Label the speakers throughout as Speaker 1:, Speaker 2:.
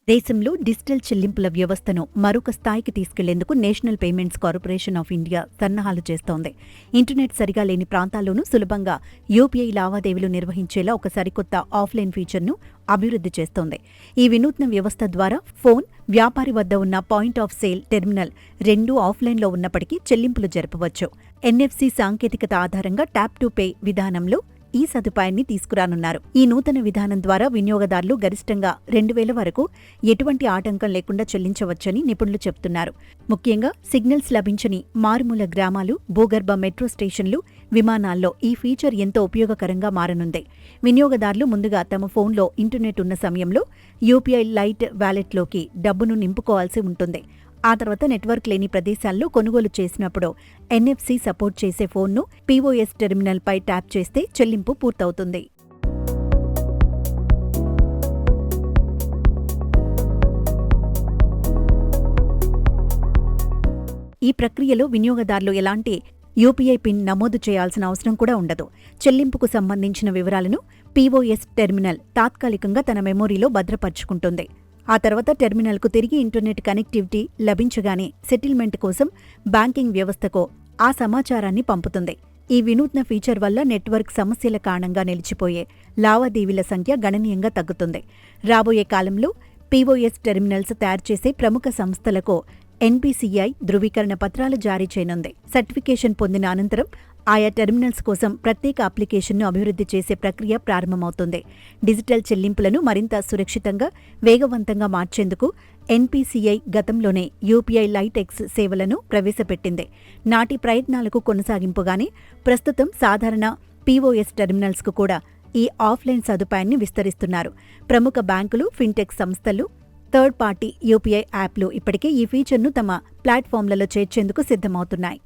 Speaker 1: దేశంలో డిజిటల్ చెల్లింపుల వ్యవస్థను మరొక స్థాయికి తీసుకెళ్లేందుకు national payments corporation of India సన్నాహాలు చేస్తోంది. ఇంటర్నెట్ సరిగా లేని ప్రాంతాల్లోనూ సులభంగా యూపీఐ లావాదేవీలు నిర్వహించేలా ఒక సరికొత్త ఆఫ్లైన్ ఫీచర్ను అభివృద్ధి చేస్తోంది. ఈ వినూత్న వ్యవస్థ ద్వారా ఫోన్, వ్యాపారి వద్ద ఉన్న పాయింట్ ఆఫ్ సేల్ టెర్మినల్ రెండూ ఆఫ్లైన్లో ఉన్నప్పటికీ చెల్లింపులు జరపవచ్చు. ఎన్ఎఫ్సి సాంకేతికత ఆధారంగా ట్యాప్ టు పే విధానంలో ఈ సదుపాయాన్ని తీసుకురానున్నారు. ఈ నూతన విధానం ద్వారా వినియోగదారులు గరిష్టంగా 2000 వరకు ఎటువంటి ఆటంకం లేకుండా చెల్లించవచ్చని నిపుణులు చెబుతున్నారు. ముఖ్యంగా సిగ్నల్స్ లభించని మారుమూల గ్రామాలు, భూగర్భ మెట్రో స్టేషన్లు, విమానాల్లో ఈ ఫీచర్ ఎంతో ఉపయోగకరంగా మారనుంది. వినియోగదారులు ముందుగా తమ ఫోన్లో ఇంటర్నెట్ ఉన్న సమయంలో యూపీఐ లైట్ వాలెట్లోకి డబ్బును నింపుకోవాల్సి ఉంటుంది. ఆ తర్వాత నెట్వర్క్ లేని ప్రదేశాల్లో కొనుగోలు చేసినప్పుడు ఎన్ఎఫ్సి సపోర్ట్ చేసే ఫోన్ను పీఓఎస్ టెర్మినల్పై ట్యాప్ చేస్తే చెల్లింపు పూర్తవుతుంది. ఈ ప్రక్రియలో వినియోగదారులు ఎలాంటి యూపీఐ పిన్ నమోదు చేయాల్సిన అవసరం కూడా ఉండదు. చెల్లింపుకు సంబంధించిన వివరాలను పీఓఎస్ టెర్మినల్ తాత్కాలికంగా తన మెమొరీలో భద్రపరుచుకుంటుంది. ఆ తర్వాత టెర్మినల్కు తిరిగి ఇంటర్నెట్ కనెక్టివిటీ లభించగానే సెటిల్మెంట్ కోసం బ్యాంకింగ్ వ్యవస్థకు ఆ సమాచారాన్ని పంపుతుంది. ఈ వినూత్న ఫీచర్ వల్ల నెట్వర్క్ సమస్యల కారణంగా నిలిచిపోయే లావాదేవీల సంఖ్య గణనీయంగా తగ్గుతుంది. రాబోయే కాలంలో పీఓఎస్ టెర్మినల్స్ తయారు చేసే ప్రముఖ సంస్థలకు ఎన్పీసీఐ ధృవీకరణ పత్రాలు జారీ చేయనుంది. సర్టిఫికేషన్ పొందిన అనంతరం ఆయా టెర్మినల్స్ కోసం ప్రత్యేక అప్లికేషన్ను అభివృద్ధి చేసే ప్రక్రియ ప్రారంభమవుతుంది. డిజిటల్ చెల్లింపులను మరింత సురక్షితంగా, వేగవంతంగా మార్చేందుకు ఎన్పీసీఐ గతంలోనే యూపీఐ లైట్ ఎక్స్ సేవలను ప్రవేశపెట్టింది. నాటి ప్రయత్నాలకు కొనసాగింపుగానే ప్రస్తుతం సాధారణ పీఓఎస్ టెర్మినల్స్కు కూడా ఈ ఆఫ్లైన్ సదుపాయాన్ని విస్తరిస్తున్నారు. ప్రముఖ బ్యాంకులు, ఫిన్టెక్ సంస్థలు, థర్డ్ పార్టీ యూపీఐ యాప్లు ఇప్పటికే ఈ ఫీచర్ను తమ ప్లాట్ఫామ్లలో చేర్చేందుకు సిద్ధమవుతున్నాయి.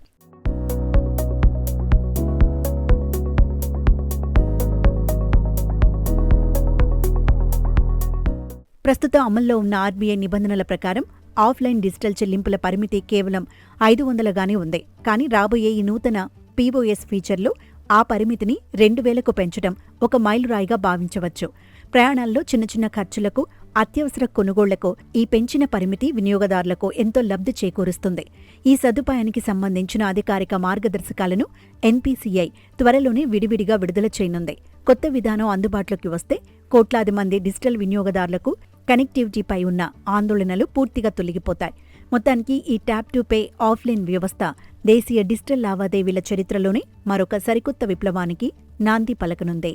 Speaker 1: ప్రస్తుతం అమల్లో ఉన్న ఆర్బీఐ నిబంధనల ప్రకారం ఆఫ్లైన్ డిజిటల్ చెల్లింపుల పరిమితి కేవలం 500గానే ఉంది. కానీ రాబోయే ఈ నూతన పీఓఎస్ ఫీచర్లో ఆ పరిమితిని 2000కు పెంచడం ఒక మైలురాయిగా భావించవచ్చు. ప్రయాణాల్లో చిన్న చిన్న ఖర్చులకు, అత్యవసర కొనుగోళ్లకు ఈ పెంచిన పరిమితి వినియోగదారులకు ఎంతో లబ్ధి చేకూరుస్తుంది. ఈ సదుపాయానికి సంబంధించిన అధికారిక మార్గదర్శకాలను ఎన్పీసీఐ త్వరలోనే విడివిడిగా విడుదల చేయనుంది. కొత్త విధానం అందుబాటులోకి వస్తే కోట్లాది మంది డిజిటల్ వినియోగదారులకు కనెక్టివిటీపై ఉన్న ఆందోళనలు పూర్తిగా తొలగిపోతాయి. మొత్తానికి ఈ ట్యాప్ టు పే ఆఫ్లైన్ వ్యవస్థ దేశీయ డిజిటల్ లావాదేవీల చరిత్రలోనే మరొక సరికొత్త విప్లవానికి నాంది పలకనుంది.